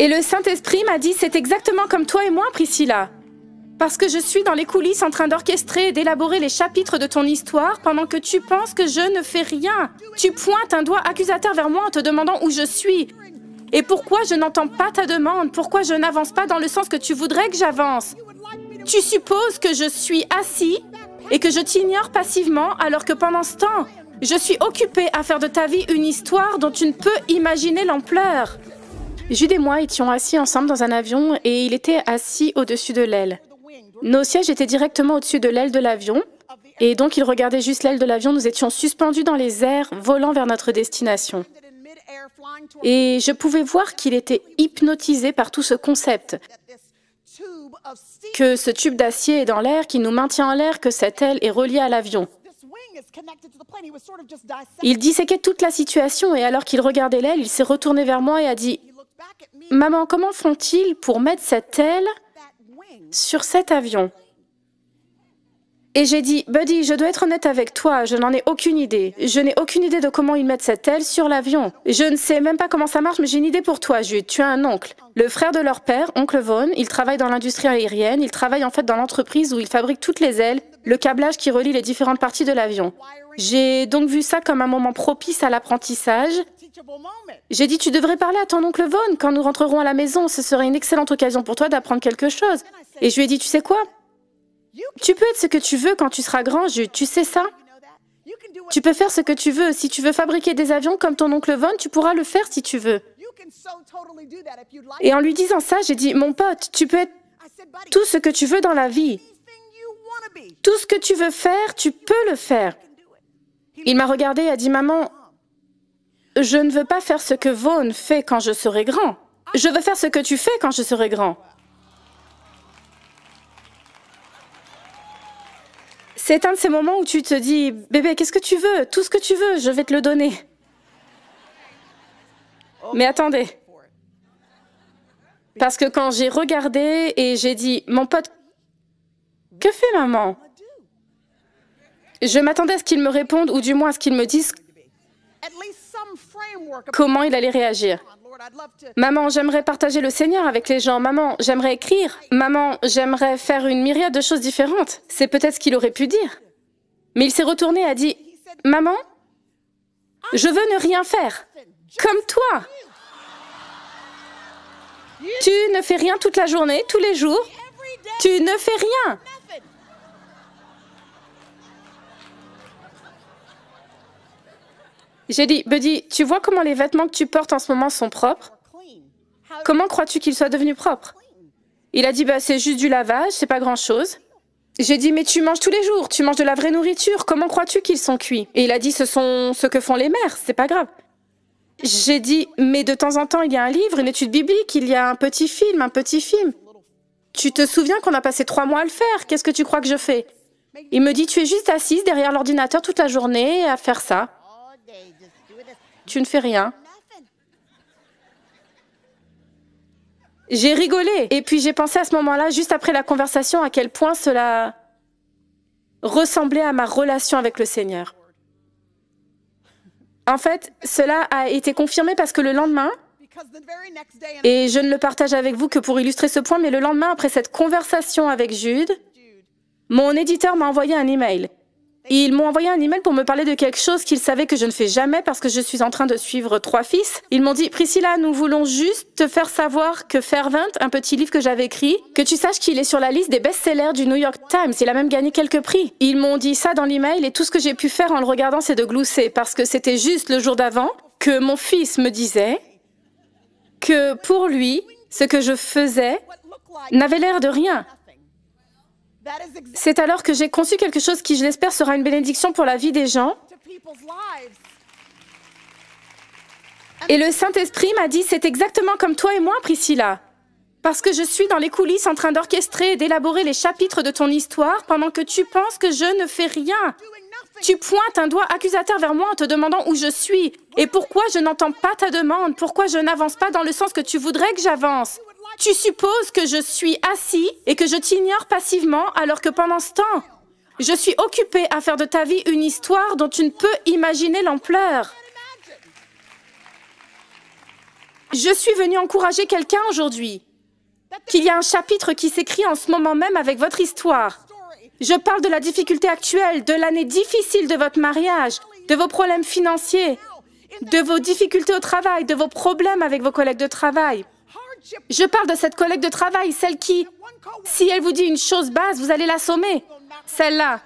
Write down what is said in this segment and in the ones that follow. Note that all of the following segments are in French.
Et le Saint-Esprit m'a dit, c'est exactement comme toi et moi, Priscilla. Parce que je suis dans les coulisses en train d'orchestrer et d'élaborer les chapitres de ton histoire pendant que tu penses que je ne fais rien. Tu pointes un doigt accusateur vers moi en te demandant où je suis. Et pourquoi je n'entends pas ta demande? Pourquoi je n'avance pas dans le sens que tu voudrais que j'avance? Tu supposes que je suis assis et que je t'ignore passivement alors que pendant ce temps, je suis occupée à faire de ta vie une histoire dont tu ne peux imaginer l'ampleur. Jude et moi étions assis ensemble dans un avion et il était assis au-dessus de l'aile. Nos sièges étaient directement au-dessus de l'aile de l'avion et donc il regardait juste l'aile de l'avion. Nous étions suspendus dans les airs, volant vers notre destination. Et je pouvais voir qu'il était hypnotisé par tout ce concept, que ce tube d'acier est dans l'air, qui nous maintient en l'air, que cette aile est reliée à l'avion. Il disséquait toute la situation et alors qu'il regardait l'aile, il s'est retourné vers moi et a dit « Maman, comment font-ils pour mettre cette aile sur cet avion ?» Et j'ai dit « Buddy, je dois être honnête avec toi, je n'en ai aucune idée. Je n'ai aucune idée de comment ils mettent cette aile sur l'avion. Je ne sais même pas comment ça marche, mais j'ai une idée pour toi, Jude. Tu as un oncle. Le frère de leur père, oncle Vaughn, il travaille dans l'industrie aérienne. Il travaille en fait dans l'entreprise où il fabrique toutes les ailes, le câblage qui relie les différentes parties de l'avion. J'ai donc vu ça comme un moment propice à l'apprentissage. J'ai dit, tu devrais parler à ton oncle Vaughn quand nous rentrerons à la maison. Ce serait une excellente occasion pour toi d'apprendre quelque chose. Et je lui ai dit, tu sais quoi? Tu peux être ce que tu veux quand tu seras grand, Jude, tu sais ça? Tu peux faire ce que tu veux. Si tu veux fabriquer des avions comme ton oncle Vaughn, tu pourras le faire si tu veux. Et en lui disant ça, j'ai dit, mon pote, tu peux être tout ce que tu veux dans la vie. Tout ce que tu veux faire, tu peux le faire. Il m'a regardé et a dit, maman, je ne veux pas faire ce que Vaughn fait quand je serai grand. Je veux faire ce que tu fais quand je serai grand. C'est un de ces moments où tu te dis, bébé, qu'est-ce que tu veux? Tout ce que tu veux, je vais te le donner. Mais attendez. Parce que quand j'ai regardé et j'ai dit, mon pote, que fait maman? Je m'attendais à ce qu'il me réponde, ou du moins à ce qu'il me dise comment il allait réagir. Maman, j'aimerais partager le Seigneur avec les gens. Maman, j'aimerais écrire. Maman, j'aimerais faire une myriade de choses différentes. C'est peut-être ce qu'il aurait pu dire. Mais il s'est retourné et a dit, maman, je veux ne rien faire. Comme toi. Tu ne fais rien toute la journée, tous les jours. Tu ne fais rien. J'ai dit, Buddy, tu vois comment les vêtements que tu portes en ce moment sont propres? Comment crois-tu qu'ils soient devenus propres? Il a dit, bah, c'est juste du lavage, c'est pas grand-chose. J'ai dit, mais tu manges tous les jours, tu manges de la vraie nourriture, comment crois-tu qu'ils sont cuits? Et il a dit, ce sont ce que font les mères, c'est pas grave. J'ai dit, mais de temps en temps, il y a un livre, une étude biblique, il y a un petit film. Tu te souviens qu'on a passé 3 mois à le faire, qu'est-ce que tu crois que je fais? Il me dit, tu es juste assise derrière l'ordinateur toute la journée à faire ça. Tu ne fais rien. J'ai rigolé. Et puis j'ai pensé à ce moment-là, juste après la conversation, à quel point cela ressemblait à ma relation avec le Seigneur. En fait, cela a été confirmé parce que le lendemain, et je ne le partage avec vous que pour illustrer ce point, mais le lendemain, après cette conversation avec Jude, mon éditeur m'a envoyé un email. Ils m'ont envoyé un email pour me parler de quelque chose qu'ils savaient que je ne fais jamais parce que je suis en train de suivre 3 fils. Ils m'ont dit, Priscilla, nous voulons juste te faire savoir que Fervent, un petit livre que j'avais écrit, que tu saches qu'il est sur la liste des best-sellers du New York Times. Il a même gagné quelques prix. Ils m'ont dit ça dans l'email et tout ce que j'ai pu faire en le regardant, c'est de glousser parce que c'était juste le jour d'avant que mon fils me disait que pour lui, ce que je faisais n'avait l'air de rien. C'est alors que j'ai conçu quelque chose qui, je l'espère, sera une bénédiction pour la vie des gens. Et le Saint-Esprit m'a dit, c'est exactement comme toi et moi, Priscilla. Parce que je suis dans les coulisses en train d'orchestrer et d'élaborer les chapitres de ton histoire pendant que tu penses que je ne fais rien. Tu pointes un doigt accusateur vers moi en te demandant où je suis. Et pourquoi je n'entends pas ta demande? Pourquoi je n'avance pas dans le sens que tu voudrais que j'avance? Tu supposes que je suis assis et que je t'ignore passivement alors que pendant ce temps, je suis occupée à faire de ta vie une histoire dont tu ne peux imaginer l'ampleur. Je suis venue encourager quelqu'un aujourd'hui. Qu'il y a un chapitre qui s'écrit en ce moment même avec votre histoire. Je parle de la difficulté actuelle, de l'année difficile de votre mariage, de vos problèmes financiers, de vos difficultés au travail, de vos problèmes avec vos collègues de travail. Je parle de cette collègue de travail, celle qui, si elle vous dit une chose basse, vous allez l'assommer. Celle-là.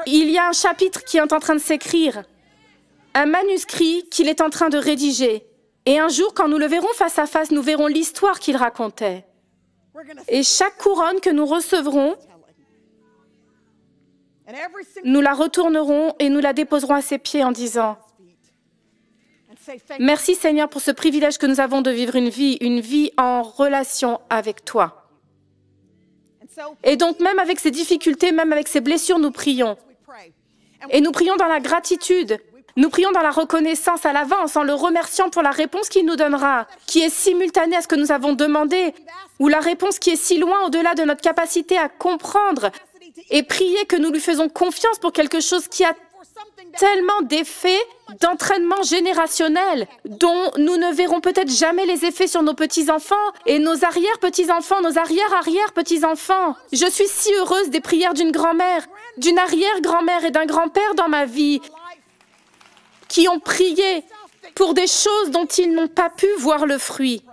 Il y a un chapitre qui est en train de s'écrire, un manuscrit qu'il est en train de rédiger. Et un jour, quand nous le verrons face à face, nous verrons l'histoire qu'il racontait. Et chaque couronne que nous recevrons, nous la retournerons et nous la déposerons à ses pieds en disant « Merci Seigneur pour ce privilège que nous avons de vivre une vie en relation avec toi. » Et donc, même avec ces difficultés, même avec ces blessures, nous prions. Et nous prions dans la gratitude. Nous prions dans la reconnaissance à l'avance, en le remerciant pour la réponse qu'il nous donnera, qui est simultanée à ce que nous avons demandé, ou la réponse qui est si loin au-delà de notre capacité à comprendre et prier que nous lui faisons confiance pour quelque chose qui a tellement d'effets d'entraînement générationnel, dont nous ne verrons peut-être jamais les effets sur nos petits-enfants et nos arrière-petits-enfants, nos arrière-arrière-petits-enfants. Je suis si heureuse des prières d'une grand-mère, d'une arrière-grand-mère et d'un grand-père dans ma vie, qui ont prié pour des choses dont ils n'ont pas pu voir le fruit.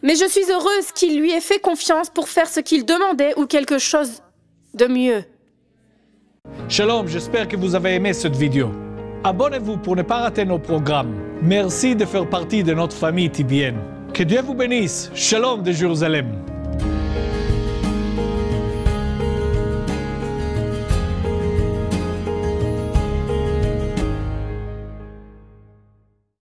Mais je suis heureuse qu'il lui ait fait confiance pour faire ce qu'il demandait ou quelque chose de mieux. Shalom, j'espère que vous avez aimé cette vidéo. Abonnez-vous pour ne pas rater nos programmes. Merci de faire partie de notre famille TBN. Que Dieu vous bénisse. Shalom de Jérusalem.